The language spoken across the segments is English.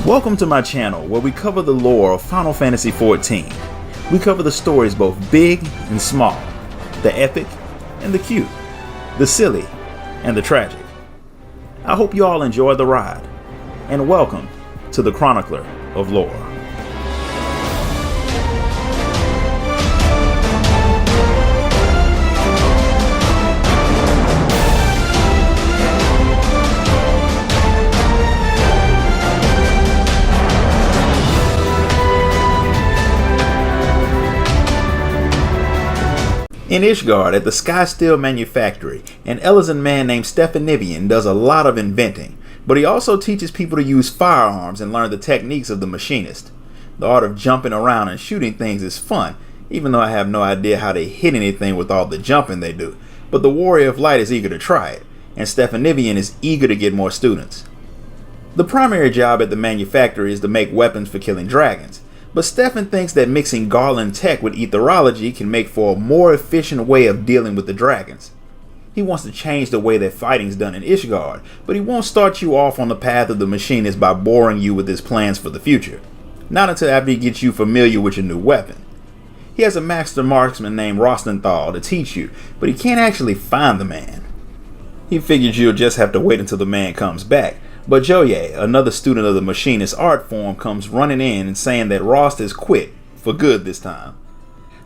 Welcome to my channel where we cover the lore of Final Fantasy XIV. We cover the stories both big and small, the epic and the cute, the silly and the tragic. I hope you all enjoy the ride, and welcome to the Chronicler of Lore. In Ishgard, at the Sky Steel Manufactory, an Elysian man named Stefanivian does a lot of inventing, but he also teaches people to use firearms and learn the techniques of the machinist. The art of jumping around and shooting things is fun, even though I have no idea how they hit anything with all the jumping they do, but the Warrior of Light is eager to try it, and Stefanivian is eager to get more students. The primary job at the manufactory is to make weapons for killing dragons, but Stefan thinks that mixing Garland tech with etherology can make for a more efficient way of dealing with the dragons. He wants to change the way that fighting's done in Ishgard, but he won't start you off on the path of the machinist by boring you with his plans for the future. Not until after he gets you familiar with your new weapon. He has a master marksman named Rostenthal to teach you, but he can't actually find the man. He figures you'll just have to wait until the man comes back. But Joye, another student of the machinist art form, comes running in and saying that Rost has quit, for good this time.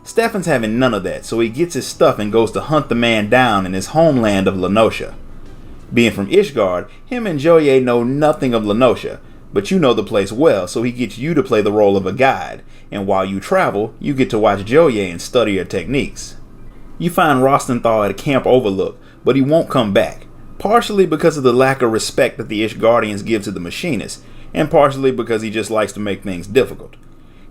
Stefan's having none of that, so he gets his stuff and goes to hunt the man down in his homeland of Lenosha. Being from Ishgard, him and Joye know nothing of Lenosha, but you know the place well, so he gets you to play the role of a guide, and while you travel, you get to watch Joye and study her techniques. You find Rostenthal at a camp overlook, but he won't come back. Partially because of the lack of respect that the Ishgardians give to the machinist, and partially because he just likes to make things difficult.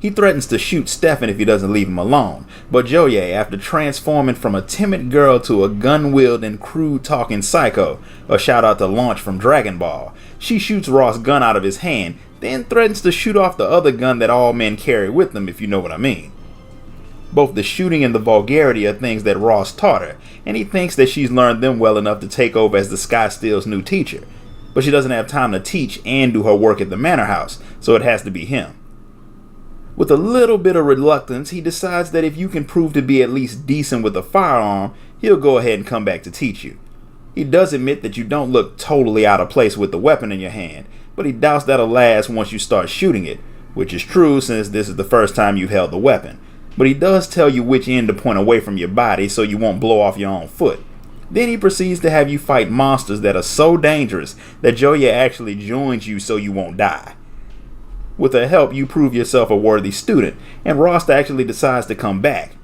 He threatens to shoot Stefan if he doesn't leave him alone, but Joye, after transforming from a timid girl to a gun-wielding, crude-talking psycho, a shout-out to Launch from Dragon Ball, she shoots Ross' gun out of his hand, then threatens to shoot off the other gun that all men carry with them, if you know what I mean. Both the shooting and the vulgarity are things that Ross taught her, and he thinks that she's learned them well enough to take over as the Sky Steel's new teacher. But she doesn't have time to teach and do her work at the manor house, so it has to be him. With a little bit of reluctance, he decides that if you can prove to be at least decent with a firearm, he'll go ahead and come back to teach you. He does admit that you don't look totally out of place with the weapon in your hand, but he doubts that'll last once you start shooting it, which is true since this is the first time you've held the weapon. But he does tell you which end to point away from your body so you won't blow off your own foot. Then he proceeds to have you fight monsters that are so dangerous that Joya actually joins you so you won't die. With her help, you prove yourself a worthy student, and Rost actually decides to come back.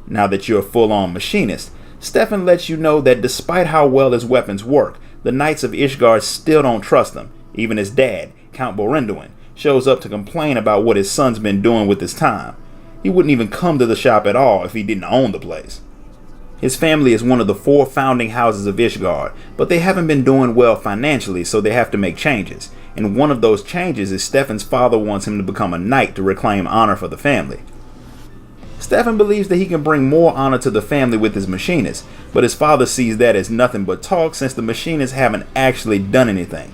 Now that you're a full-on machinist, Stefan lets you know that despite how well his weapons work, the Knights of Ishgard still don't trust them. Even his dad, Count Borenduin, shows up to complain about what his son's been doing with his time. He wouldn't even come to the shop at all if he didn't own the place. His family is one of the 4 founding houses of Ishgard, but they haven't been doing well financially, so they have to make changes. And one of those changes is Stefan's father wants him to become a knight to reclaim honor for the family. Stefan believes that he can bring more honor to the family with his machinist, but his father sees that as nothing but talk since the machinists haven't actually done anything.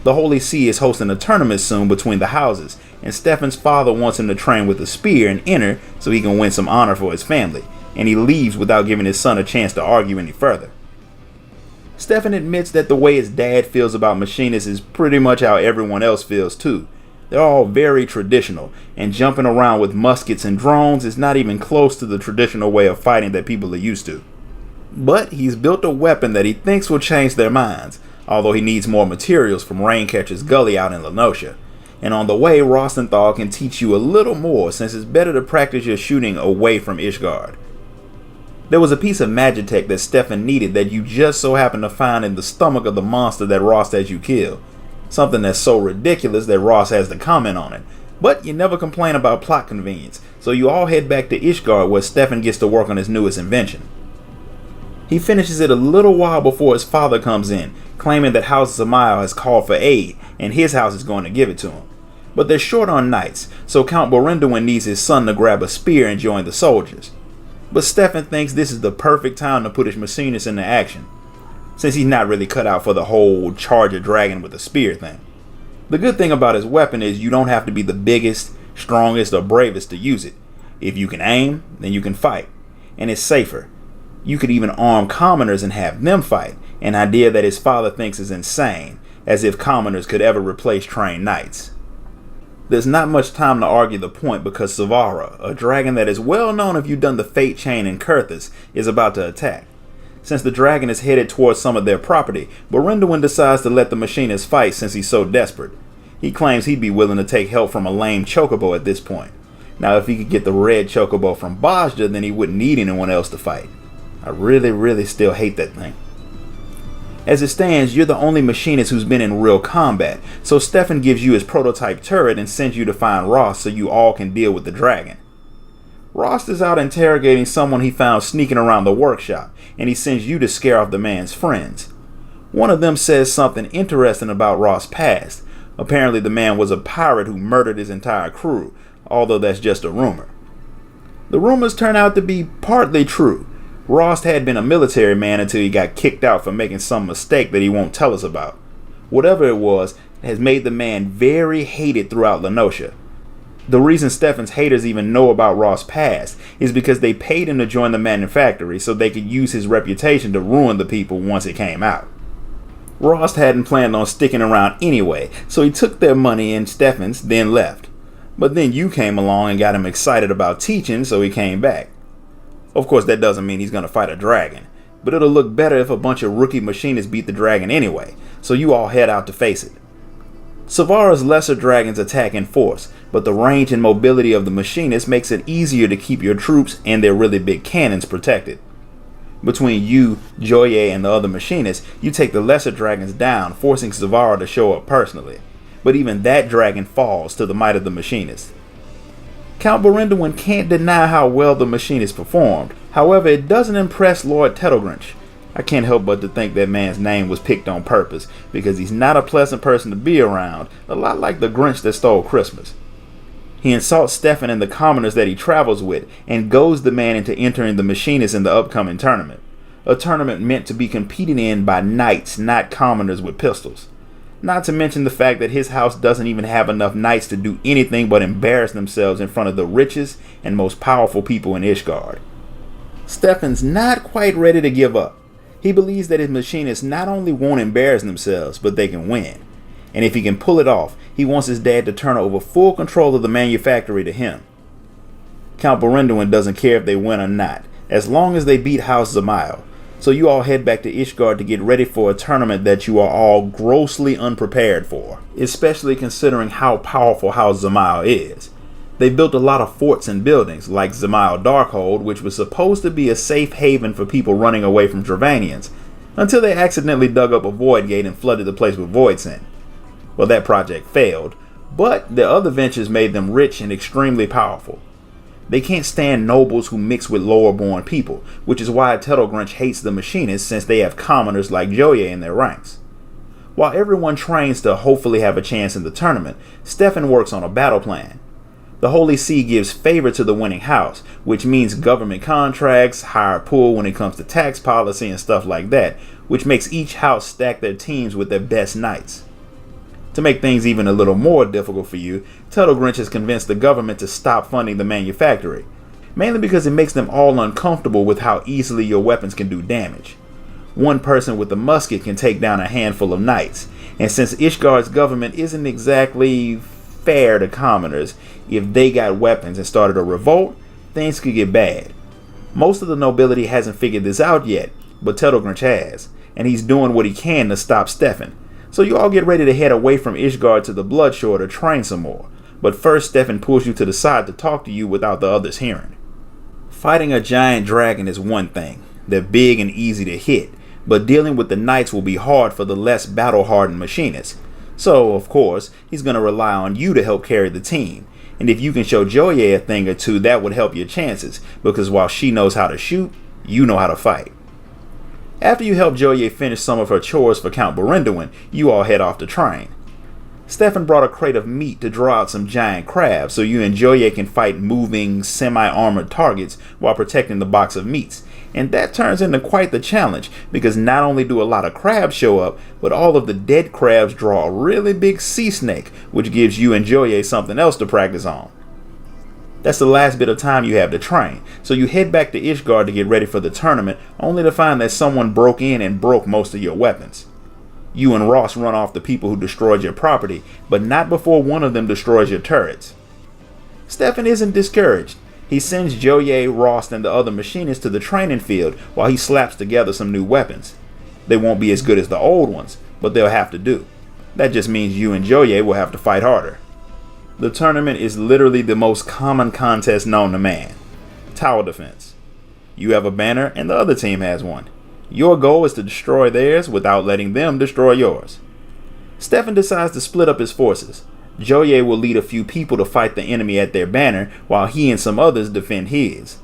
The Holy See is hosting a tournament soon between the houses, and Stefan's father wants him to train with a spear and enter so he can win some honor for his family, and he leaves without giving his son a chance to argue any further. Stefan admits that the way his dad feels about machinists is pretty much how everyone else feels too. They're all very traditional, and jumping around with muskets and drones is not even close to the traditional way of fighting that people are used to. But he's built a weapon that he thinks will change their minds, although he needs more materials from Raincatcher's Gully out in Lenosha. And on the way, Rostenthal can teach you a little more since it's better to practice your shooting away from Ishgard. There was a piece of magitech that Stefan needed that you just so happened to find in the stomach of the monster that Ross has you kill. Something that's so ridiculous that Ross has to comment on it. But you never complain about plot convenience, so you all head back to Ishgard where Stefan gets to work on his newest invention. He finishes it a little while before his father comes in, claiming that House Zamael has called for aid and his house is going to give it to him. But they're short on knights, so Count Borenduin needs his son to grab a spear and join the soldiers. But Stefan thinks this is the perfect time to put his machinist into action, since he's not really cut out for the whole charge a dragon with a spear thing. The good thing about his weapon is you don't have to be the biggest, strongest, or bravest to use it. If you can aim, then you can fight, and it's safer. You could even arm commoners and have them fight, an idea that his father thinks is insane, as if commoners could ever replace trained knights. There's not much time to argue the point because Savara, a dragon that is well known if you've done the Fate Chain in Kurthus, is about to attack. Since the dragon is headed towards some of their property, Berinduin decides to let the machinists fight since he's so desperate. He claims he'd be willing to take help from a lame chocobo at this point. Now if he could get the red chocobo from Bajda, then he wouldn't need anyone else to fight. I really still hate that thing. As it stands, you're the only machinist who's been in real combat, so Stefan gives you his prototype turret and sends you to find Rost so you all can deal with the dragon. Rost is out interrogating someone he found sneaking around the workshop, and he sends you to scare off the man's friends. One of them says something interesting about Rost's past. Apparently the man was a pirate who murdered his entire crew, although that's just a rumor. The rumors turn out to be partly true. Rost had been a military man until he got kicked out for making some mistake that he won't tell us about. Whatever it was, it has made the man very hated throughout Lenosha. The reason Stefan's haters even know about Rost's past is because they paid him to join the manufactory so they could use his reputation to ruin the people once it came out. Rost hadn't planned on sticking around anyway, so he took their money and Stefan's, then left. But then you came along and got him excited about teaching, so he came back. Of course, that doesn't mean he's going to fight a dragon, but it'll look better if a bunch of rookie machinists beat the dragon anyway, so you all head out to face it. Savara's lesser dragons attack in force, but the range and mobility of the machinists makes it easier to keep your troops and their really big cannons protected. Between you, Joye, and the other machinists, you take the lesser dragons down, forcing Savara to show up personally. But even that dragon falls to the might of the machinists. Count Berinduin can't deny how well the machinists performed. However, it doesn't impress Lord Tettlegrinch. I can't help but to think that man's name was picked on purpose, because he's not a pleasant person to be around, a lot like the Grinch that stole Christmas. He insults Stefan and the commoners that he travels with, and goads the man into entering the machinists in the upcoming tournament. A tournament meant to be competed in by knights, not commoners with pistols. Not to mention the fact that his house doesn't even have enough knights to do anything but embarrass themselves in front of the richest and most powerful people in Ishgard. Stefan's not quite ready to give up. He believes that his machinists not only won't embarrass themselves, but they can win. And if he can pull it off, he wants his dad to turn over full control of the manufactory to him. Count Berinduin doesn't care if they win or not, as long as they beat House Zamael. So you all head back to Ishgard to get ready for a tournament that you are all grossly unprepared for, especially considering how powerful House Zamael is. They built a lot of forts and buildings, like Zamael Darkhold, which was supposed to be a safe haven for people running away from Dravanians, until they accidentally dug up a void gate and flooded the place with voidsent. Well, that project failed, but the other ventures made them rich and extremely powerful. They can't stand nobles who mix with lower-born people, which is why Tettlegrinch hates the machinists since they have commoners like Joye in their ranks. While everyone trains to hopefully have a chance in the tournament, Stefan works on a battle plan. The Holy See gives favor to the winning house, which means government contracts, higher pool when it comes to tax policy and stuff like that, which makes each house stack their teams with their best knights. To make things even a little more difficult for you, Tettlegrinch has convinced the government to stop funding the manufactory, mainly because it makes them all uncomfortable with how easily your weapons can do damage. One person with a musket can take down a handful of knights, and since Ishgard's government isn't exactly fair to commoners, if they got weapons and started a revolt, things could get bad. Most of the nobility hasn't figured this out yet, but Tettlegrinch has, and he's doing what he can to stop Stefan. So you all get ready to head away from Ishgard to the Bloodshore to train some more. But first, Stefan pulls you to the side to talk to you without the others hearing. Fighting a giant dragon is one thing. They're big and easy to hit, but dealing with the knights will be hard for the less battle-hardened machinists. So, of course, he's going to rely on you to help carry the team. And if you can show Joye a thing or two, that would help your chances, because while she knows how to shoot, you know how to fight. After you help Joye finish some of her chores for Count Berinduin, you all head off to train. Stefan brought a crate of meat to draw out some giant crabs so you and Joye can fight moving, semi-armored targets while protecting the box of meats, And that turns into quite the challenge, because not only do a lot of crabs show up, but all of the dead crabs draw a really big sea snake, which gives you and Joye something else to practice on. That's the last bit of time you have to train, so you head back to Ishgard to get ready for the tournament, only to find that someone broke in and broke most of your weapons. You and Ross run off the people who destroyed your property, but not before one of them destroys your turrets. Stefan isn't discouraged. He sends Joye, Ross, and the other machinists to the training field while he slaps together some new weapons. They won't be as good as the old ones, but they'll have to do. That just means you and Joye will have to fight harder. The tournament is literally the most common contest known to man. Tower defense. You have a banner and the other team has one. Your goal is to destroy theirs without letting them destroy yours. Stefan decides to split up his forces. Joye will lead a few people to fight the enemy at their banner, while he and some others defend his.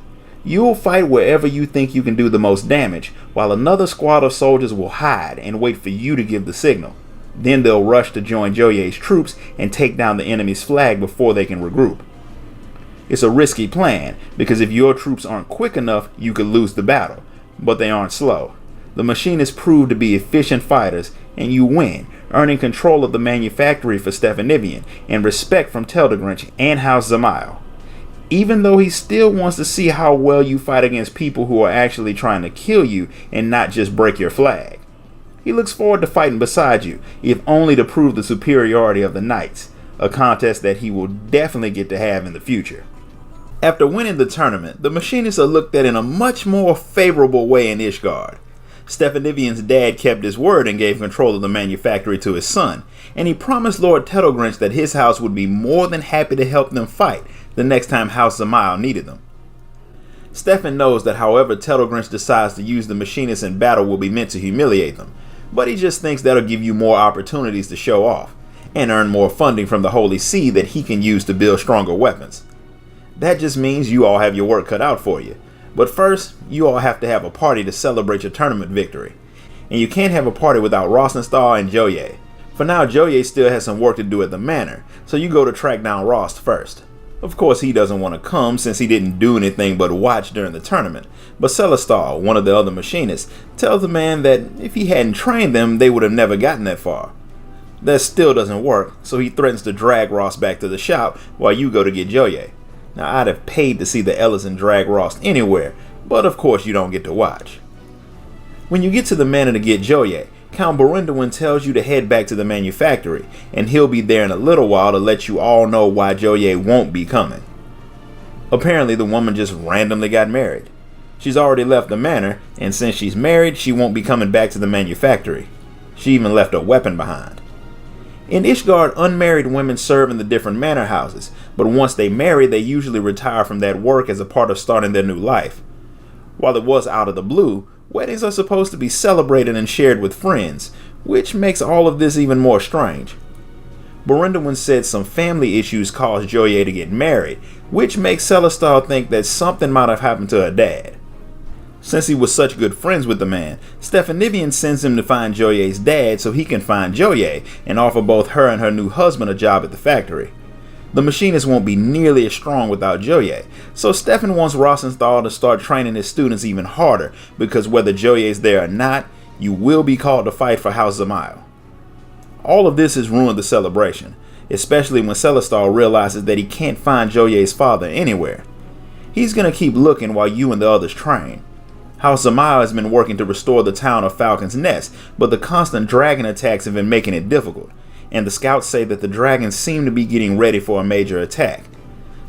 You will fight wherever you think you can do the most damage, while another squad of soldiers will hide and wait for you to give the signal. Then they'll rush to join Joye's troops and take down the enemy's flag before they can regroup. It's a risky plan, because if your troops aren't quick enough, you could lose the battle, but they aren't slow. The machinists prove to be efficient fighters, and you win, earning control of the manufactory for Stefanivian and respect from Teldegrinch and House Zamael. Even though he still wants to see how well you fight against people who are actually trying to kill you and not just break your flag. He looks forward to fighting beside you, if only to prove the superiority of the knights, a contest that he will definitely get to have in the future. After winning the tournament, the machinists are looked at in a much more favorable way in Ishgard. Stefanivian's dad kept his word and gave control of the manufactory to his son, and he promised Lord Teldegrinch that his house would be more than happy to help them fight the next time House Zamael needed them. Stefan knows that however Teldegrinch decides to use the machinists in battle will be meant to humiliate them, but he just thinks that'll give you more opportunities to show off, and earn more funding from the Holy See that he can use to build stronger weapons. That just means you all have your work cut out for you. But first, you all have to have a party to celebrate your tournament victory. And you can't have a party without Rosenstar and Joye. For now, Joye still has some work to do at the manor, so you go to track down Rost first. Of course, he doesn't want to come since he didn't do anything but watch during the tournament. But Celestar, one of the other machinists, tells the man that if he hadn't trained them, they would have never gotten that far. That still doesn't work, so he threatens to drag Rost back to the shop while you go to get Joye. Now, I'd have paid to see the Ellison drag Rost anywhere, but of course you don't get to watch. When you get to the manor to get Joye, Count Berendwin tells you to head back to the manufactory, and he'll be there in a little while to let you all know why Joye won't be coming. Apparently the woman just randomly got married. She's already left the manor, and since she's married, she won't be coming back to the manufactory. She even left a weapon behind. In Ishgard, unmarried women serve in the different manor houses, but once they marry, they usually retire from that work as a part of starting their new life. While it was out of the blue, weddings are supposed to be celebrated and shared with friends, which makes all of this even more strange. Berendwin said some family issues caused Joye to get married, which makes Celestar think that something might have happened to her dad. Since he was such good friends with the man, Stefanivian sends him to find Joye's dad so he can find Joye and offer both her and her new husband a job at the factory. The machinists won't be nearly as strong without Joye, so Stefan wants Rosenthal to start training his students even harder, because whether Joye's there or not, you will be called to fight for House Zamael. All of this has ruined the celebration, especially when Celestar realizes that he can't find Joye's father anywhere. He's going to keep looking while you and the others train. House Zamael has been working to restore the town of Falcon's Nest, but the constant dragon attacks have been making it difficult, and the scouts say that the dragons seem to be getting ready for a major attack.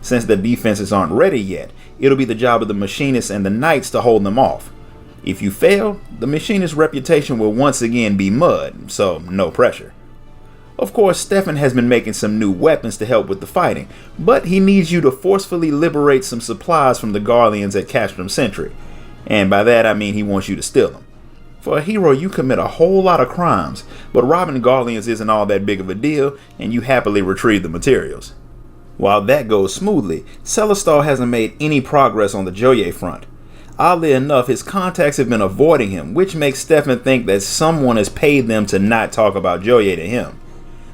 Since the defenses aren't ready yet, it'll be the job of the machinists and the knights to hold them off. If you fail, the machinist's reputation will once again be mud, so no pressure. Of course, Stefan has been making some new weapons to help with the fighting, but he needs you to forcefully liberate some supplies from the Garleans at Castrum Sentry. And by that I mean he wants you to steal them. For a hero, you commit a whole lot of crimes, but robbing Garleans isn't all that big of a deal, and you happily retrieve the materials. While that goes smoothly, Celestar hasn't made any progress on the Joye front. Oddly enough, his contacts have been avoiding him, which makes Stefan think that someone has paid them to not talk about Joye to him.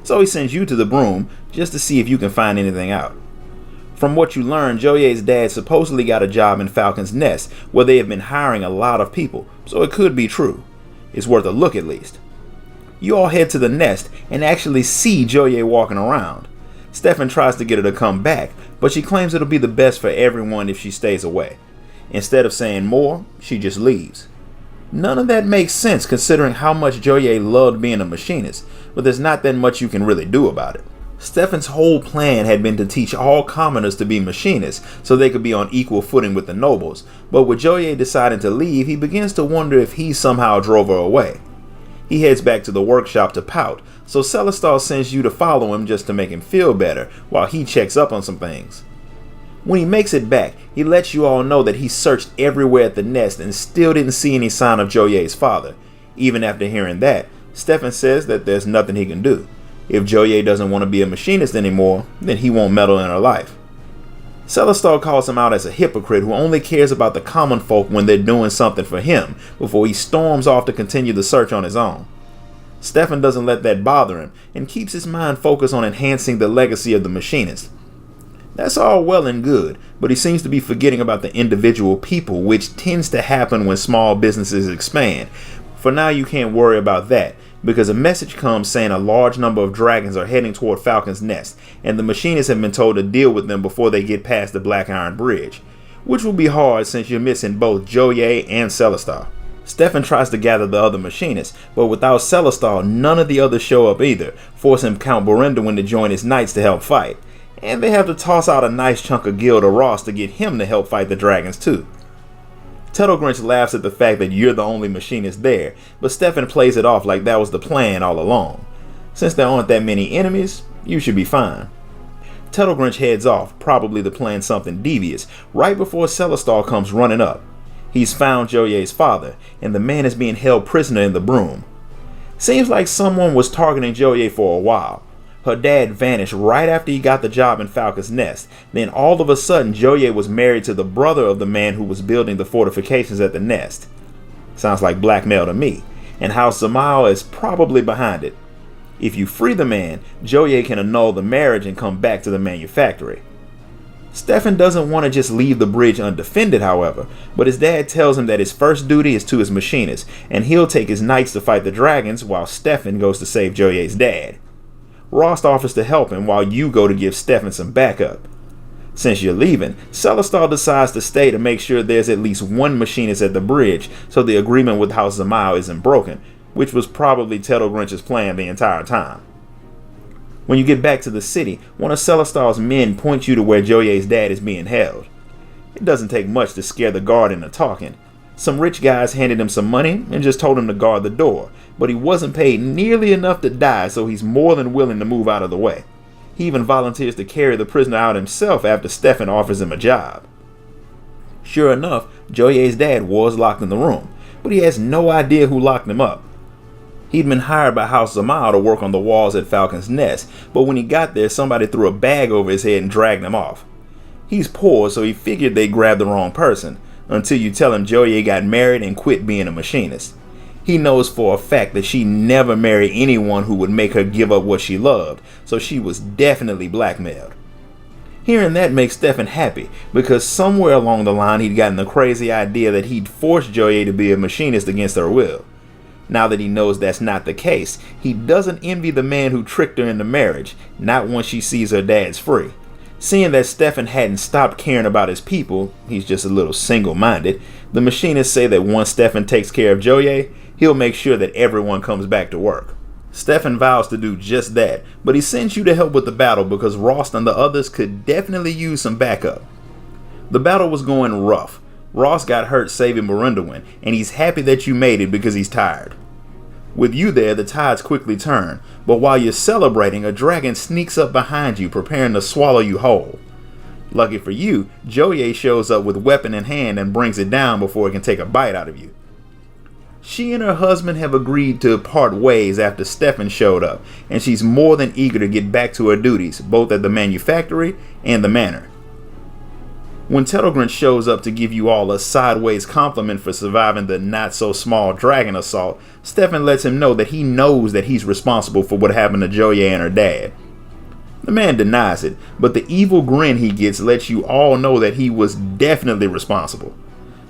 So he sends you to the Broom just to see if you can find anything out. From what you learn, Joye's dad supposedly got a job in Falcon's Nest, where they have been hiring a lot of people, so it could be true. It's worth a look at least. You all head to the nest and actually see Joye walking around. Stefan tries to get her to come back, but she claims it'll be the best for everyone if she stays away. Instead of saying more, she just leaves. None of that makes sense considering how much Joye loved being a machinist, but there's not that much you can really do about it. Stefan's whole plan had been to teach all commoners to be machinists so they could be on equal footing with the nobles, but with Joye deciding to leave, he begins to wonder if he somehow drove her away. He heads back to the workshop to pout, so Celestar sends you to follow him just to make him feel better while he checks up on some things. When he makes it back, he lets you all know that he searched everywhere at the nest and still didn't see any sign of Joye's father. Even after hearing that, Stefan says that there's nothing he can do. If Joye doesn't want to be a machinist anymore, then he won't meddle in her life. Celestar calls him out as a hypocrite who only cares about the common folk when they're doing something for him before he storms off to continue the search on his own. Stefan doesn't let that bother him and keeps his mind focused on enhancing the legacy of the machinist. That's all well and good, but he seems to be forgetting about the individual people, which tends to happen when small businesses expand. For now, you can't worry about that, because a message comes saying a large number of dragons are heading toward Falcon's Nest, and the machinists have been told to deal with them before they get past the Black Iron Bridge, which will be hard since you're missing both Joye and Celestar. Stefan tries to gather the other machinists, but without Celestar, none of the others show up either, forcing Count Berendwin to join his knights to help fight. And they have to toss out a nice chunk of gil to Ross to get him to help fight the dragons too. Tuttlegrinch laughs at the fact that you're the only machinist there, but Stefan plays it off like that was the plan all along. Since there aren't that many enemies, you should be fine. Tuttlegrinch heads off, probably to plan something devious, right before Celestar comes running up. He's found Joye's father, and the man is being held prisoner in the broom. Seems like someone was targeting Joye for a while. Her dad vanished right after he got the job in Falcon's Nest. Then all of a sudden, Joye was married to the brother of the man who was building the fortifications at the nest. Sounds like blackmail to me, and House Zamao is probably behind it. If you free the man, Joye can annul the marriage and come back to the manufactory. Stefan doesn't want to just leave the bridge undefended, however, but his dad tells him that his first duty is to his machinists, and he'll take his knights to fight the dragons while Stefan goes to save Joye's dad. Rost offers to help him while you go to give Stefan some backup. Since you're leaving, Celestar decides to stay to make sure there's at least one machinist at the bridge so the agreement with House Zamao isn't broken, which was probably Tuttlegrinch's plan the entire time. When you get back to the city, one of Celestar's men points you to where Joye's dad is being held. It doesn't take much to scare the guard into talking. Some rich guys handed him some money and just told him to guard the door, but he wasn't paid nearly enough to die, so he's more than willing to move out of the way. He even volunteers to carry the prisoner out himself after Stefan offers him a job. Sure enough, Joye's dad was locked in the room, but he has no idea who locked him up. He'd been hired by House Zamao to work on the walls at Falcon's Nest, but when he got there, somebody threw a bag over his head and dragged him off. He's poor, so he figured they grabbed the wrong person, until you tell him Joye got married and quit being a machinist. He knows for a fact that she never married anyone who would make her give up what she loved, so she was definitely blackmailed. Hearing that makes Stefan happy, because somewhere along the line he'd gotten the crazy idea that he'd forced Joye to be a machinist against her will. Now that he knows that's not the case, he doesn't envy the man who tricked her into marriage, not once she sees her dad's free. Seeing that Stefan hadn't stopped caring about his people, he's just a little single-minded, the machinists say that once Stefan takes care of Joye, he'll make sure that everyone comes back to work. Stefan vows to do just that, but he sends you to help with the battle because Rost and the others could definitely use some backup. The battle was going rough. Ross got hurt saving Berendwin, and he's happy that you made it because he's tired. With you there, the tides quickly turn, but while you're celebrating, a dragon sneaks up behind you, preparing to swallow you whole. Lucky for you, Joye shows up with weapon in hand and brings it down before it can take a bite out of you. She and her husband have agreed to part ways after Stefan showed up, and she's more than eager to get back to her duties, both at the manufactory and the manor. When Tuttlegrinch shows up to give you all a sideways compliment for surviving the not-so-small dragon assault, Stefan lets him know that he knows that he's responsible for what happened to Joye and her dad. The man denies it, but the evil grin he gets lets you all know that he was definitely responsible.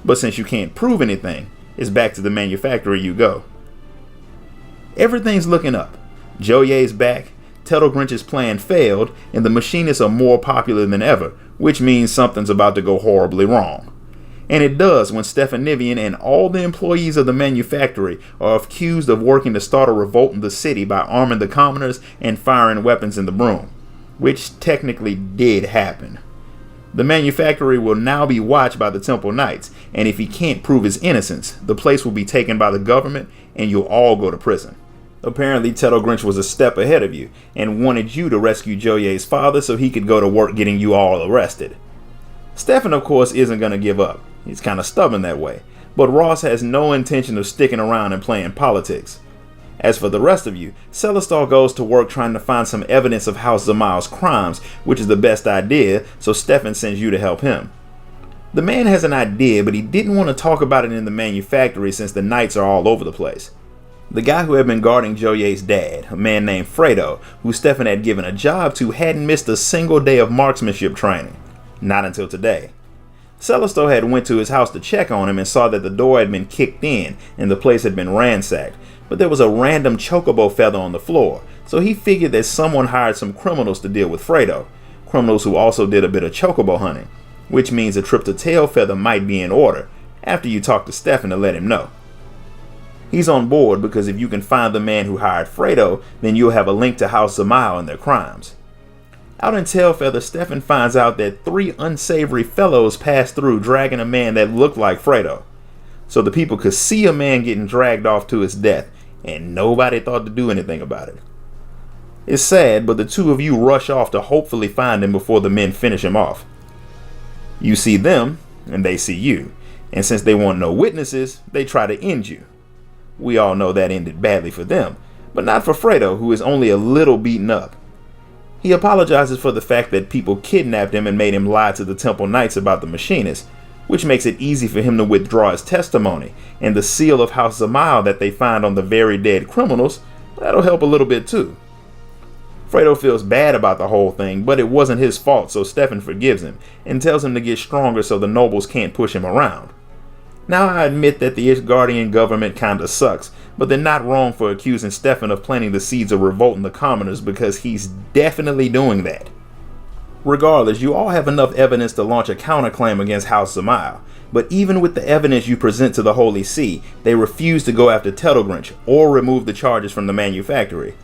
But since you can't prove anything, it's back to the manufacturer you go. Everything's looking up. Joye's back, Tettlegrinch's plan failed, and the machinists are more popular than ever, which means something's about to go horribly wrong. And it does when Stefan Nivian and all the employees of the manufactory are accused of working to start a revolt in the city by arming the commoners and firing weapons in the broom, which technically did happen. The manufactory will now be watched by the Temple Knights, and if he can't prove his innocence, the place will be taken by the government and you'll all go to prison. Apparently, Tettlegrinch was a step ahead of you and wanted you to rescue Joye's father so he could go to work getting you all arrested. Stefan, of course, isn't going to give up. He's kind of stubborn that way, but Ross has no intention of sticking around and playing politics. As for the rest of you, Celestar goes to work trying to find some evidence of House Zamile's crimes, which is the best idea, so Stefan sends you to help him. The man has an idea, but he didn't want to talk about it in the manufactory since the Knights are all over the place. The guy who had been guarding Joye's dad, a man named Fredo, who Stefan had given a job to, hadn't missed a single day of marksmanship training. Not until today. Celestar had went to his house to check on him and saw that the door had been kicked in and the place had been ransacked, but there was a random chocobo feather on the floor, so he figured that someone hired some criminals to deal with Fredo, criminals who also did a bit of chocobo hunting, which means a trip to Tailfeather might be in order, after you talk to Stefan to let him know. He's on board because if you can find the man who hired Fredo, then you'll have a link to House Zamile and their crimes. Out in Tailfeather, Stefan finds out that 3 unsavory fellows passed through dragging a man that looked like Fredo. So the people could see a man getting dragged off to his death, and nobody thought to do anything about it. It's sad, but the two of you rush off to hopefully find him before the men finish him off. You see them, and they see you, and since they want no witnesses, they try to end you. We all know that ended badly for them, but not for Fredo, who is only a little beaten up. He apologizes for the fact that people kidnapped him and made him lie to the Temple Knights about the Machinist, which makes it easy for him to withdraw his testimony, and the seal of House Zamile that they find on the very dead criminals, that'll help a little bit too. Fredo feels bad about the whole thing, but it wasn't his fault, so Stefan forgives him and tells him to get stronger so the nobles can't push him around. Now I admit that the Ishgardian government kinda sucks, but they're not wrong for accusing Stefan of planting the seeds of revolt in the commoners because he's definitely doing that. Regardless, you all have enough evidence to launch a counterclaim against House Zamile, but even with the evidence you present to the Holy See, they refuse to go after Tettlegrinch or remove the charges from the manufactory.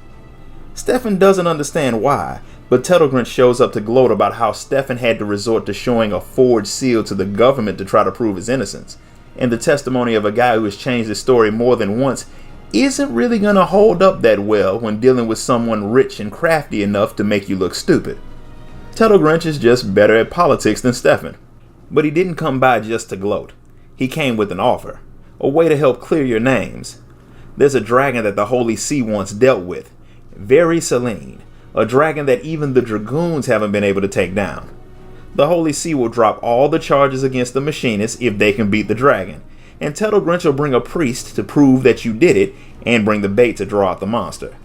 Stefan doesn't understand why, but Tettlegrinch shows up to gloat about how Stefan had to resort to showing a forged seal to the government to try to prove his innocence. And the testimony of a guy who has changed his story more than once isn't really going to hold up that well when dealing with someone rich and crafty enough to make you look stupid. Tettlegrinch is just better at politics than Stefan. But he didn't come by just to gloat. He came with an offer, a way to help clear your names. There's a dragon that the Holy See once dealt with, Very Selene, a dragon that even the Dragoons haven't been able to take down. The Holy See will drop all the charges against the Machinists if they can beat the dragon, and Tettlegrinch will bring a priest to prove that you did it and bring the bait to draw out the monster.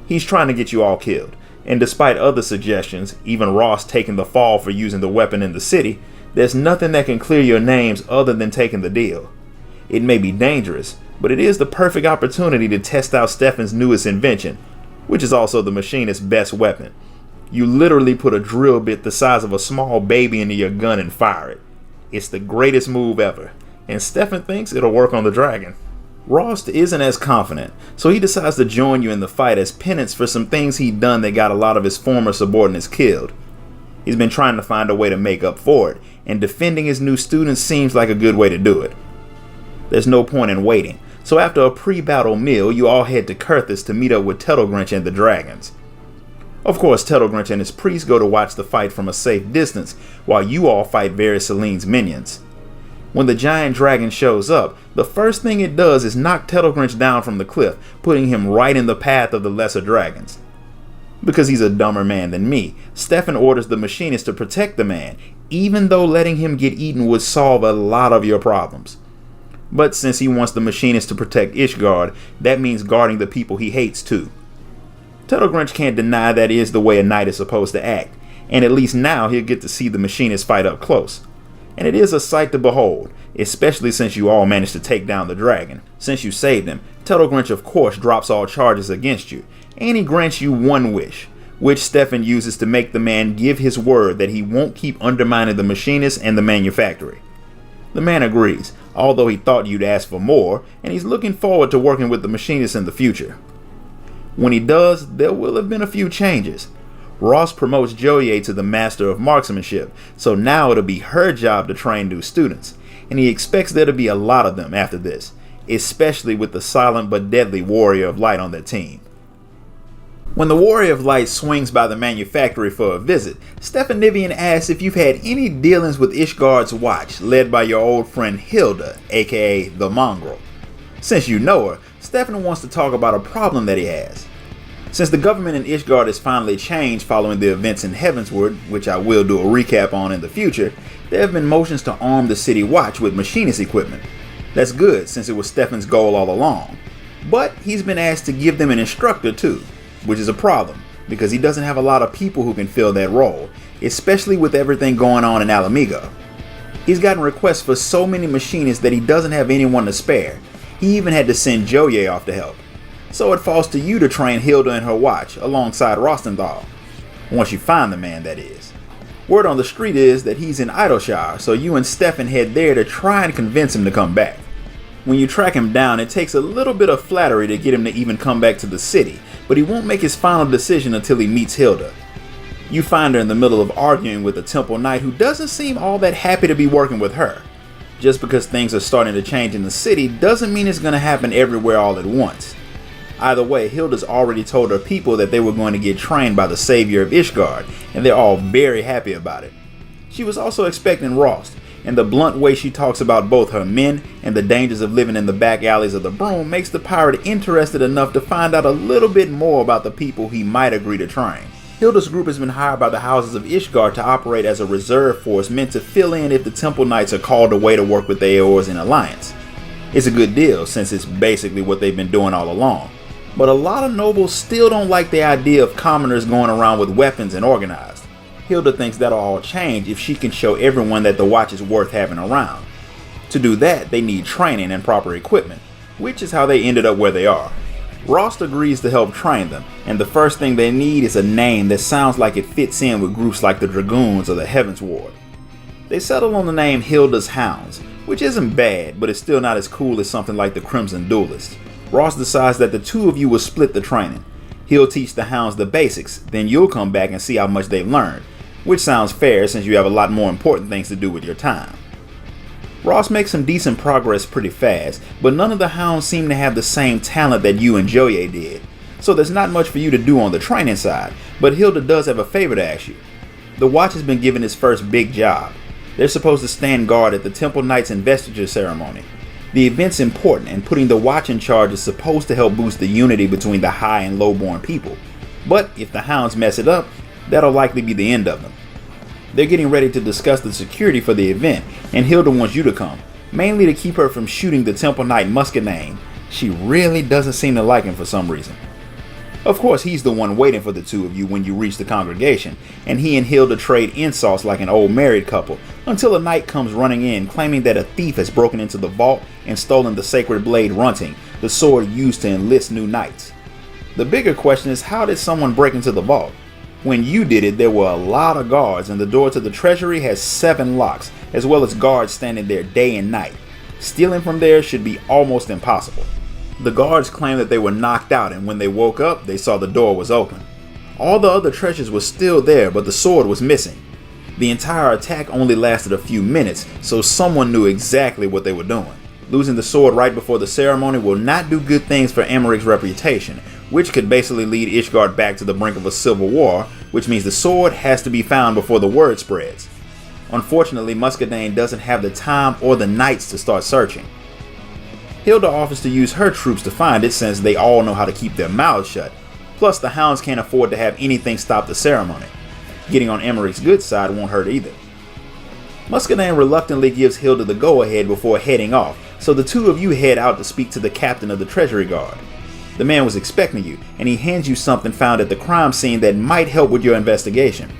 He's trying to get you all killed, and despite other suggestions, even Ross taking the fall for using the weapon in the city, there's nothing that can clear your names other than taking the deal. It may be dangerous, but it is the perfect opportunity to test out Stefan's newest invention, which is also the Machinist's best weapon. You literally put a drill bit the size of a small baby into your gun and fire it. It's the greatest move ever, and Stefan thinks it'll work on the dragon. Rost isn't as confident, so he decides to join you in the fight as penance for some things he'd done that got a lot of his former subordinates killed. He's been trying to find a way to make up for it, and defending his new students seems like a good way to do it. There's no point in waiting, so after a pre-battle meal, you all head to Kurthis to meet up with Tettlegrinch and the dragons. Of course, Tettlegrinch and his priests go to watch the fight from a safe distance, while you all fight Very Selene's minions. When the giant dragon shows up, the first thing it does is knock Tettlegrinch down from the cliff, putting him right in the path of the lesser dragons. Because he's a dumber man than me, Stefan orders the Machinist to protect the man, even though letting him get eaten would solve a lot of your problems. But since he wants the Machinist to protect Ishgard, that means guarding the people he hates too. Tuttle Grinch can't deny that is the way a knight is supposed to act, and at least now he'll get to see the Machinist fight up close. And it is a sight to behold, especially since you all managed to take down the dragon. Since you saved him, Tuttle Grinch of course drops all charges against you, and he grants you one wish, which Stefan uses to make the man give his word that he won't keep undermining the Machinist and the manufactory. The man agrees, although he thought you'd ask for more, and he's looking forward to working with the Machinist in the future. When he does, there will have been a few changes. Ross promotes Joye to the Master of Marksmanship, so now it'll be her job to train new students, and he expects there to be a lot of them after this, especially with the silent but deadly Warrior of Light on their team. When the Warrior of Light swings by the manufactory for a visit, Stefan asks if you've had any dealings with Ishgard's watch, led by your old friend Hilda, aka the Mongrel. Since you know her, Stefan wants to talk about a problem that he has. Since the government in Ishgard has finally changed following the events in Heavensward, which I will do a recap on in the future, there have been motions to arm the city watch with machinist equipment. That's good, since it was Stefan's goal all along. But he's been asked to give them an instructor too, which is a problem, because he doesn't have a lot of people who can fill that role, especially with everything going on in Alamigo. He's gotten requests for so many machinists that he doesn't have anyone to spare. He even had to send Joye off to help. So it falls to you to train Hilda and her watch, alongside Rostenthal. Once you find the man, that is. Word on the street is that he's in Idleshire, so you and Stefan head there to try and convince him to come back. When you track him down, it takes a little bit of flattery to get him to even come back to the city, but he won't make his final decision until he meets Hilda. You find her in the middle of arguing with a temple knight who doesn't seem all that happy to be working with her. Just because things are starting to change in the city doesn't mean it's going to happen everywhere all at once. Either way, Hilda's already told her people that they were going to get trained by the savior of Ishgard, and they're all very happy about it. She was also expecting Rost, and the blunt way she talks about both her men and the dangers of living in the back alleys of the Broom makes the pirate interested enough to find out a little bit more about the people he might agree to train. Hilda's group has been hired by the houses of Ishgard to operate as a reserve force meant to fill in if the Temple Knights are called away to work with the Aors in alliance. It's a good deal since it's basically what they've been doing all along. But a lot of nobles still don't like the idea of commoners going around with weapons and organized. Hilda thinks that'll all change if she can show everyone that the watch is worth having around. To do that, they need training and proper equipment, which is how they ended up where they are. Rost agrees to help train them, and the first thing they need is a name that sounds like it fits in with groups like the Dragoons or the Heavensward. They settle on the name Hilda's Hounds, which isn't bad, but it's still not as cool as something like the Crimson Duelists. Ross decides that the two of you will split the training. He'll teach the Hounds the basics, then you'll come back and see how much they've learned, which sounds fair since you have a lot more important things to do with your time. Ross makes some decent progress pretty fast, but none of the Hounds seem to have the same talent that you and Joye did, so there's not much for you to do on the training side, but Hilda does have a favor to ask you. The watch has been given its first big job. They're supposed to stand guard at the Temple Knight's investiture ceremony. The event's important, and putting the watch in charge is supposed to help boost the unity between the high and low-born people. But if the Hounds mess it up, that'll likely be the end of them. They're getting ready to discuss the security for the event, and Hilda wants you to come, mainly to keep her from shooting the Temple Knight Muscadine. She really doesn't seem to like him for some reason. Of course, he's the one waiting for the two of you when you reach the congregation, and he and Hilda trade insults like an old married couple until a knight comes running in claiming that a thief has broken into the vault and stolen the sacred blade Runting, the sword used to enlist new knights. The bigger question is, how did someone break into the vault? When you did it, there were a lot of guards, and the door to the treasury has 7 locks, as well as guards standing there day and night. Stealing from there should be almost impossible. The guards claim that they were knocked out, and when they woke up, they saw the door was open. All the other treasures were still there, but the sword was missing. The entire attack only lasted a few minutes, so someone knew exactly what they were doing. Losing the sword right before the ceremony will not do good things for Emmerich's reputation, which could basically lead Ishgard back to the brink of a civil war, which means the sword has to be found before the word spreads. Unfortunately, Muscadine doesn't have the time or the knights to start searching. Hilda offers to use her troops to find it since they all know how to keep their mouths shut, plus the Hounds can't afford to have anything stop the ceremony. Getting on Emmerich's good side won't hurt either. Muscadine reluctantly gives Hilda the go-ahead before heading off, so the two of you head out to speak to the captain of the Treasury Guard. The man was expecting you, and he hands you something found at the crime scene that might help with your investigation.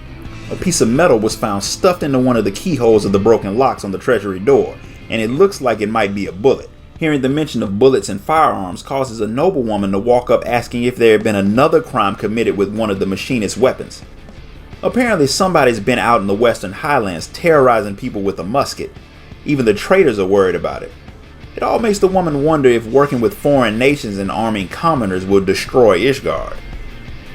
A piece of metal was found stuffed into one of the keyholes of the broken locks on the treasury door, and it looks like it might be a bullet. Hearing the mention of bullets and firearms causes a noblewoman to walk up asking if there had been another crime committed with one of the machinist's weapons. Apparently somebody's been out in the western highlands terrorizing people with a musket. Even the traders are worried about it. It all makes the woman wonder if working with foreign nations and arming commoners will destroy Ishgard.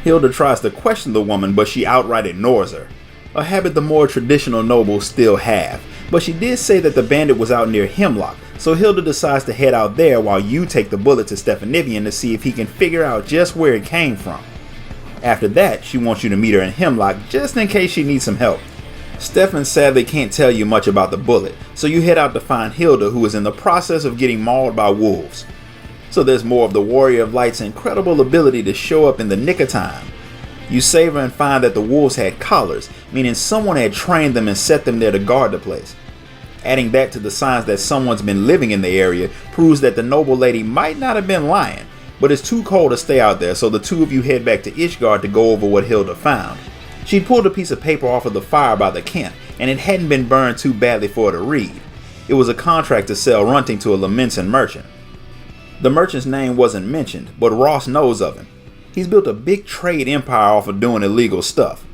Hilda tries to question the woman, but she outright ignores her, a habit the more traditional nobles still have. But she did say that the bandit was out near Hemlock, so Hilda decides to head out there while you take the bullet to Stefanivian to see if he can figure out just where it came from. After that, she wants you to meet her in Hemlock just in case she needs some help. Stefan sadly can't tell you much about the bullet, so you head out to find Hilda, who is in the process of getting mauled by wolves. So there's more of the Warrior of Light's incredible ability to show up in the nick of time. You save her and find that the wolves had collars, meaning someone had trained them and set them there to guard the place. Adding that to the signs that someone's been living in the area proves that the noble lady might not have been lying, but it's too cold to stay out there, so the two of you head back to Ishgard to go over what Hilda found. She'd pulled a piece of paper off of the fire by the camp, and it hadn't been burned too badly for her to read. It was a contract to sell runting to a Lamenton merchant. The merchant's name wasn't mentioned, but Ross knows of him. He's built a big trade empire off of doing illegal stuff.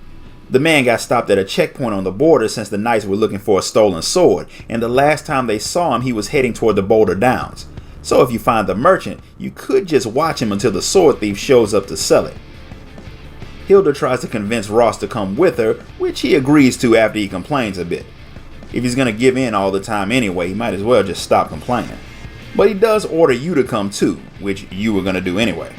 The man got stopped at a checkpoint on the border since the knights were looking for a stolen sword, and the last time they saw him he was heading toward the Boulder Downs. So if you find the merchant, you could just watch him until the sword thief shows up to sell it. Hilda tries to convince Ross to come with her, which he agrees to after he complains a bit. If he's going to give in all the time anyway, he might as well just stop complaining. But he does order you to come too, which you were going to do anyway.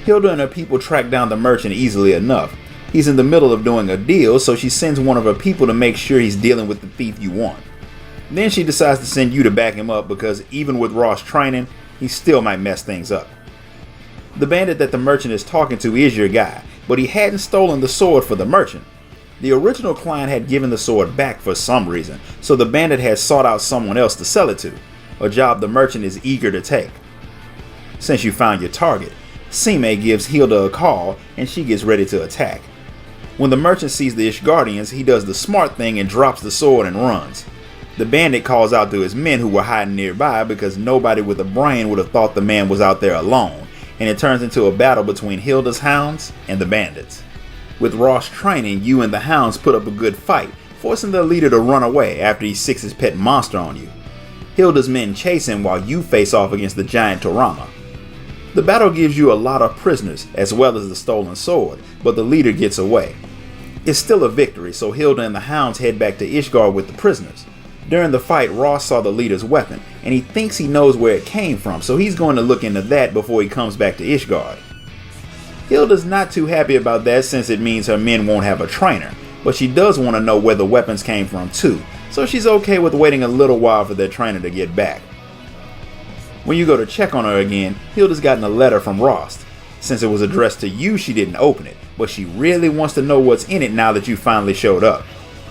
Hilda and her people track down the merchant easily enough. He's in the middle of doing a deal, so she sends one of her people to make sure he's dealing with the thief you want. Then she decides to send you to back him up because even with Ross training, he still might mess things up. The bandit that the merchant is talking to is your guy, but he hadn't stolen the sword for the merchant. The original client had given the sword back for some reason, so the bandit has sought out someone else to sell it to, a job the merchant is eager to take. Since you found your target, Sime gives Hilda a call and she gets ready to attack. When the merchant sees the Ishgardians, he does the smart thing and drops the sword and runs. The bandit calls out to his men who were hiding nearby because nobody with a brain would have thought the man was out there alone, and it turns into a battle between Hilda's hounds and the bandits. With Ross training, you and the hounds put up a good fight, forcing their leader to run away after he sicks his pet monster on you. Hilda's men chase him while you face off against the giant Torama. The battle gives you a lot of prisoners as well as the stolen sword, but the leader gets away. It's still a victory, so Hilda and the hounds head back to Ishgard with the prisoners. During the fight, Ross saw the leader's weapon, and he thinks he knows where it came from, so he's going to look into that before he comes back to Ishgard. Hilda's not too happy about that since it means her men won't have a trainer, but she does want to know where the weapons came from too, so she's okay with waiting a little while for their trainer to get back. When you go to check on her again, Hilda's gotten a letter from Ross. Since it was addressed to you, she didn't open it, but she really wants to know what's in it now that you finally showed up.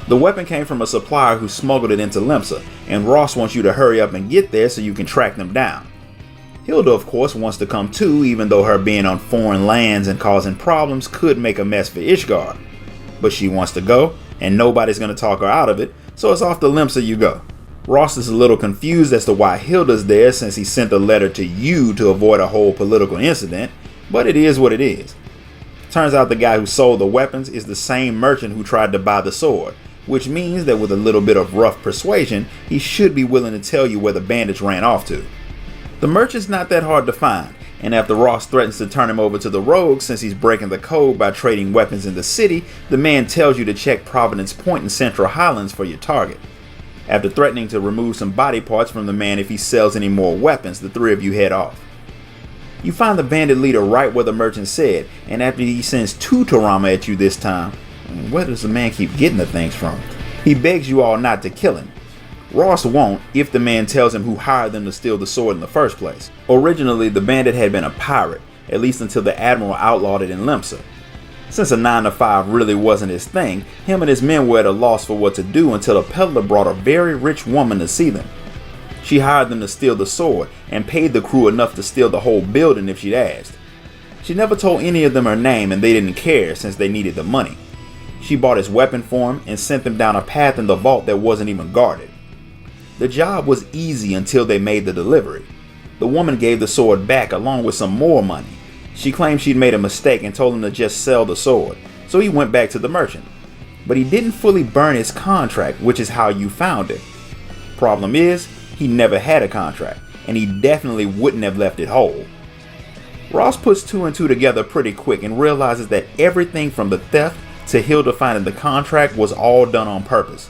The weapon came from a supplier who smuggled it into Lemsa, and Ross wants you to hurry up and get there so you can track them down. Hilda, of course, wants to come too, even though her being on foreign lands and causing problems could make a mess for Ishgard. But she wants to go, and nobody's going to talk her out of it, so it's off to Lemsa you go. Ross is a little confused as to why Hilda's there since he sent a letter to you to avoid a whole political incident, but it is what it is. Turns out the guy who sold the weapons is the same merchant who tried to buy the sword, which means that with a little bit of rough persuasion, he should be willing to tell you where the bandits ran off to. The merchant's not that hard to find, and after Ross threatens to turn him over to the rogues since he's breaking the code by trading weapons in the city, the man tells you to check Providence Point in Central Highlands for your target. After threatening to remove some body parts from the man if he sells any more weapons, the three of you head off. You find the bandit leader right where the merchant said, and after he sends 2 Torama at you this time, where does the man keep getting the things from? He begs you all not to kill him. Ross won't if the man tells him who hired them to steal the sword in the first place. Originally, the bandit had been a pirate, at least until the admiral outlawed it in Lemsa. Since a 9-to-5 really wasn't his thing, him and his men were at a loss for what to do until a peddler brought a very rich woman to see them. She hired them to steal the sword and paid the crew enough to steal the whole building if she'd asked. She never told any of them her name, and they didn't care since they needed the money. She bought his weapon for him and sent them down a path in the vault that wasn't even guarded. The job was easy until they made the delivery. The woman gave the sword back along with some more money. She claimed she'd made a mistake and told him to just sell the sword, so he went back to the merchant. But he didn't fully burn his contract, which is how you found it. Problem is, he never had a contract, and he definitely wouldn't have left it whole. Ross puts two and two together pretty quick and realizes that everything from the theft to Hilda finding the contract was all done on purpose.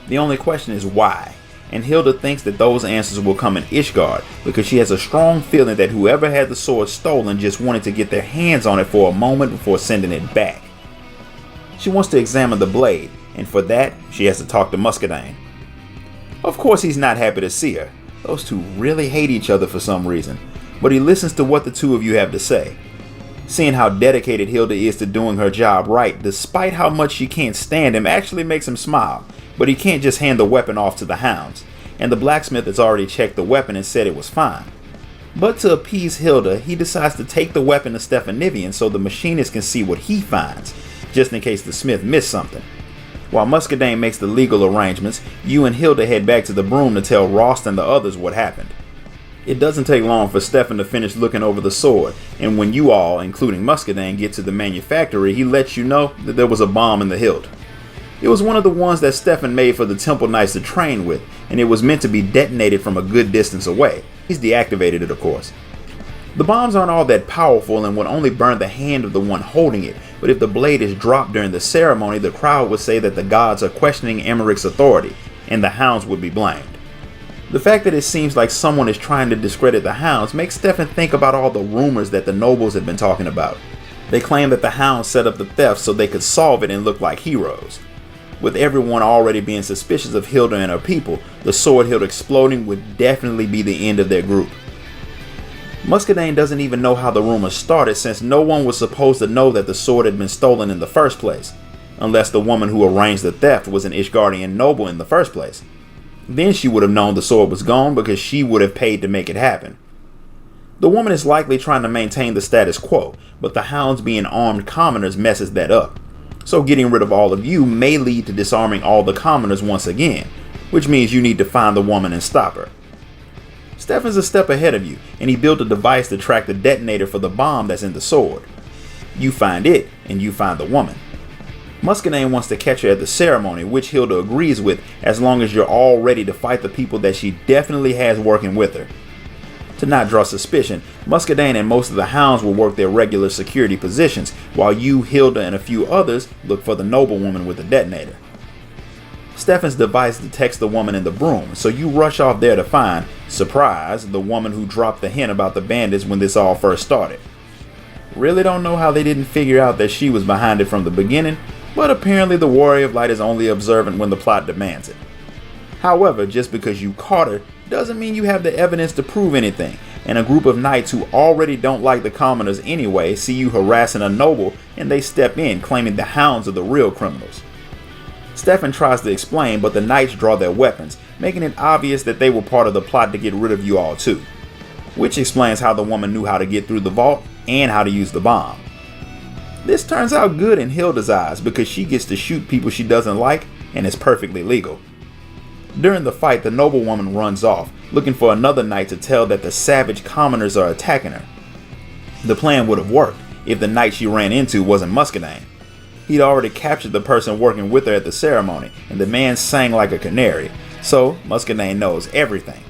The only question is why, and Hilda thinks that those answers will come in Ishgard because she has a strong feeling that whoever had the sword stolen just wanted to get their hands on it for a moment before sending it back. She wants to examine the blade, and for that, she has to talk to Muscadine. Of course, he's not happy to see her. Those two really hate each other for some reason, but he listens to what the two of you have to say. Seeing how dedicated Hilda is to doing her job right, despite how much she can't stand him, actually makes him smile, but he can't just hand the weapon off to the hounds, and the blacksmith has already checked the weapon and said it was fine. But to appease Hilda, he decides to take the weapon to Stefanivian so the machinist can see what he finds, just in case the smith missed something. While Muscadine makes the legal arrangements, you and Hilda head back to the broom to tell Rost and the others what happened. It doesn't take long for Stefan to finish looking over the sword, and when you all, including Muscadine, get to the manufactory, he lets you know that there was a bomb in the hilt. It was one of the ones that Stefan made for the Temple Knights to train with, and it was meant to be detonated from a good distance away. He's deactivated it, of course. The bombs aren't all that powerful and would only burn the hand of the one holding it, but if the blade is dropped during the ceremony, the crowd would say that the gods are questioning Emmerich's authority, and the hounds would be blamed. The fact that it seems like someone is trying to discredit the hounds makes Stefan think about all the rumors that the nobles have been talking about. They claim that the hounds set up the theft so they could solve it and look like heroes. With everyone already being suspicious of Hilda and her people, the sword hilt exploding would definitely be the end of their group. Muscadine doesn't even know how the rumors started since no one was supposed to know that the sword had been stolen in the first place, unless the woman who arranged the theft was an Ishgardian noble in the first place. Then she would have known the sword was gone because she would have paid to make it happen. The woman is likely trying to maintain the status quo, but the hounds being armed commoners messes that up. So getting rid of all of you may lead to disarming all the commoners once again, which means you need to find the woman and stop her. Stefan's a step ahead of you, and he built a device to track the detonator for the bomb that's in the sword. You find it, and you find the woman. Muscadine wants to catch her at the ceremony, which Hilda agrees with as long as you're all ready to fight the people that she definitely has working with her. To not draw suspicion, Muscadine and most of the hounds will work their regular security positions, while you, Hilda, and a few others look for the noblewoman with the detonator. Stefan's device detects the woman in the broom, so you rush off there to find, surprise, the woman who dropped the hint about the bandits when this all first started. Really don't know how they didn't figure out that she was behind it from the beginning, but apparently the Warrior of Light is only observant when the plot demands it. However, just because you caught her doesn't mean you have the evidence to prove anything, and a group of knights who already don't like the commoners anyway see you harassing a noble and they step in claiming the hounds are the real criminals. Stefan tries to explain, but the knights draw their weapons, making it obvious that they were part of the plot to get rid of you all too. Which explains how the woman knew how to get through the vault and how to use the bomb. This turns out good in Hilda's eyes because she gets to shoot people she doesn't like and is perfectly legal. During the fight, the noblewoman runs off, looking for another knight to tell that the savage commoners are attacking her. The plan would have worked if the knight she ran into wasn't Muscadine. He'd already captured the person working with her at the ceremony, and the man sang like a canary, so Muscadine knows everything.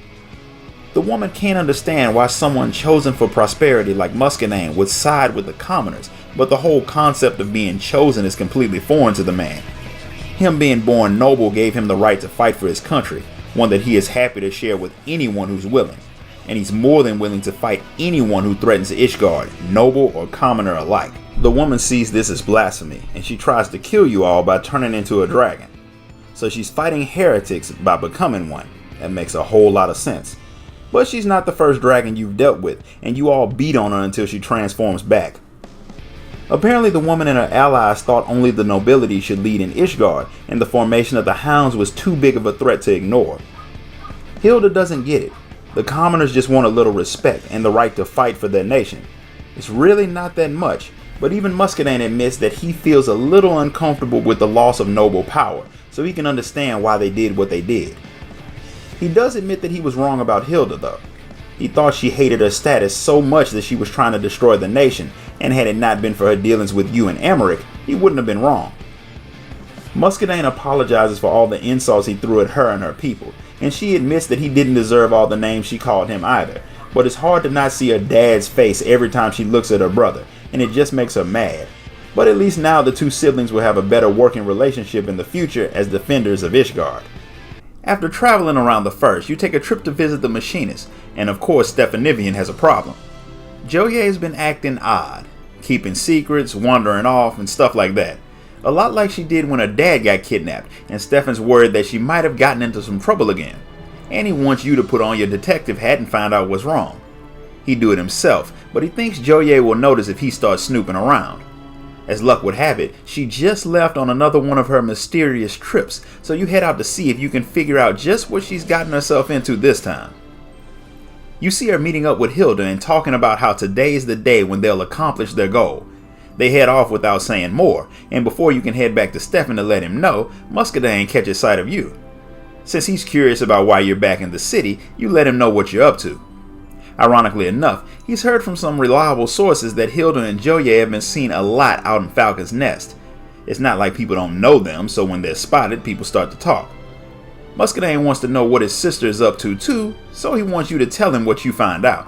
The woman can't understand why someone chosen for prosperity like Muscadine would side with the commoners, but the whole concept of being chosen is completely foreign to the man. Him being born noble gave him the right to fight for his country, one that he is happy to share with anyone who's willing, and he's more than willing to fight anyone who threatens Ishgard, noble or commoner alike. The woman sees this as blasphemy, and she tries to kill you all by turning into a dragon. So she's fighting heretics by becoming one. That makes a whole lot of sense. But she's not the first dragon you've dealt with, and you all beat on her until she transforms back. Apparently the woman and her allies thought only the nobility should lead in Ishgard, and the formation of the hounds was too big of a threat to ignore. Hilda doesn't get it. The commoners just want a little respect and the right to fight for their nation. It's really not that much, but even Muscadine admits that he feels a little uncomfortable with the loss of noble power, so he can understand why they did what they did. He does admit that he was wrong about Hilda though. He thought she hated her status so much that she was trying to destroy the nation, and had it not been for her dealings with you and Emmerich, he wouldn't have been wrong. Muscadine apologizes for all the insults he threw at her and her people, and she admits that he didn't deserve all the names she called him either, but it's hard to not see her dad's face every time she looks at her brother, and it just makes her mad. But at least now the two siblings will have a better working relationship in the future as defenders of Ishgard. After traveling around the First, you take a trip to visit the Machinist, and of course Stephan has a problem. Joye has been acting odd, keeping secrets, wandering off, and stuff like that. A lot like she did when her dad got kidnapped, and Stefan's worried that she might have gotten into some trouble again. And he wants you to put on your detective hat and find out what's wrong. He'd do it himself, but he thinks Joye will notice if he starts snooping around. As luck would have it, she just left on another one of her mysterious trips, so you head out to see if you can figure out just what she's gotten herself into this time. You see her meeting up with Hilda and talking about how today is the day when they'll accomplish their goal. They head off without saying more, and before you can head back to Stefan to let him know, Muscadine catches sight of you. Since he's curious about why you're back in the city, you let him know what you're up to. Ironically enough, he's heard from some reliable sources that Hilda and Joye have been seen a lot out in Falcon's Nest. It's not like people don't know them, so when they're spotted, people start to talk. Muscadine wants to know what his sister is up to too, so he wants you to tell him what you find out.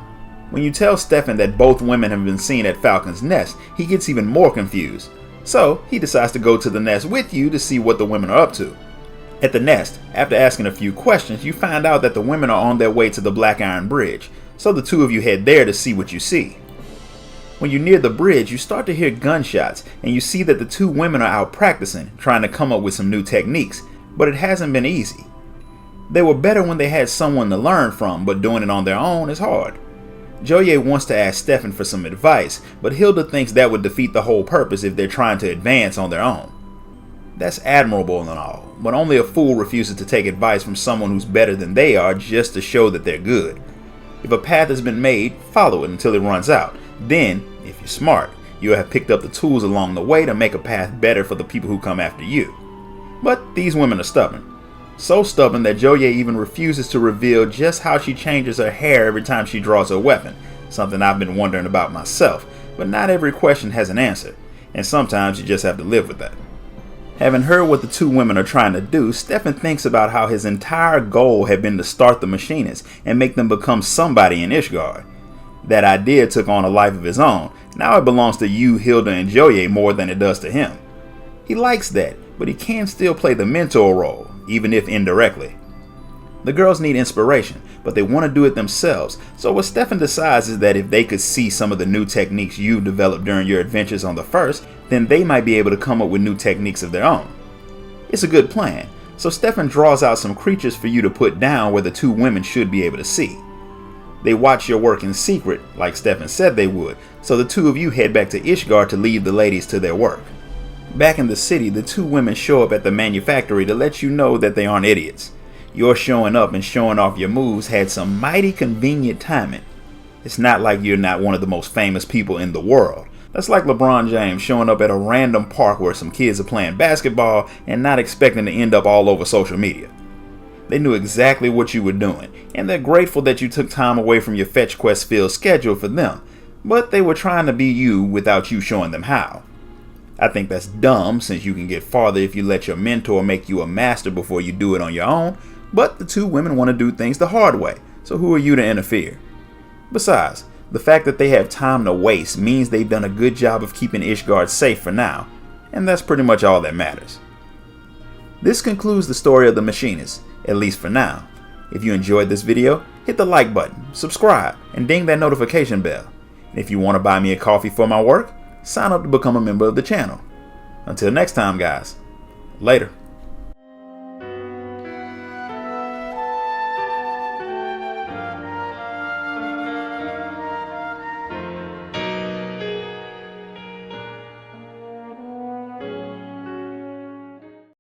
When you tell Stefan that both women have been seen at Falcon's Nest, he gets even more confused. So he decides to go to the nest with you to see what the women are up to. At the nest, after asking a few questions, you find out that the women are on their way to the Black Iron Bridge, so the two of you head there to see what you see. When you're near the bridge, you start to hear gunshots, and you see that the two women are out practicing, trying to come up with some new techniques, but it hasn't been easy. They were better when they had someone to learn from, but doing it on their own is hard. Joye wants to ask Stefan for some advice, but Hilda thinks that would defeat the whole purpose if they're trying to advance on their own. That's admirable and all, but only a fool refuses to take advice from someone who's better than they are just to show that they're good. If a path has been made, follow it until it runs out. Then, if you're smart, you'll have picked up the tools along the way to make a path better for the people who come after you. But these women are stubborn. So stubborn that Joye even refuses to reveal just how she changes her hair every time she draws her weapon, something I've been wondering about myself, but not every question has an answer, and sometimes you just have to live with that. Having heard what the two women are trying to do, Stefan thinks about how his entire goal had been to start the Machinists and make them become somebody in Ishgard. That idea took on a life of his own. Now it belongs to you, Hilda, and Joye more than it does to him. He likes that, but he can still play the mentor role, even if indirectly. The girls need inspiration, but they want to do it themselves, so what Stefan decides is that if they could see some of the new techniques you've developed during your adventures on the First, then they might be able to come up with new techniques of their own. It's a good plan, so Stefan draws out some creatures for you to put down where the two women should be able to see. They watch your work in secret, like Stefan said they would, so the two of you head back to Ishgard to leave the ladies to their work. Back in the city, the two women show up at the manufactory to let you know that they aren't idiots. Your showing up and showing off your moves had some mighty convenient timing. It's not like you're not one of the most famous people in the world. That's like LeBron James showing up at a random park where some kids are playing basketball and not expecting to end up all over social media. They knew exactly what you were doing, and they're grateful that you took time away from your Fetch Quest filled schedule for them, but they were trying to be you without you showing them how. I think that's dumb, since you can get farther if you let your mentor make you a master before you do it on your own, but the two women want to do things the hard way, so who are you to interfere? Besides, the fact that they have time to waste means they've done a good job of keeping Ishgard safe for now, and that's pretty much all that matters. This concludes the story of the Machinist, at least for now. If you enjoyed this video, hit the like button, subscribe, and ding that notification bell. And if you want to buy me a coffee for my work, sign up to become a member of the channel. Until next time, guys. Later.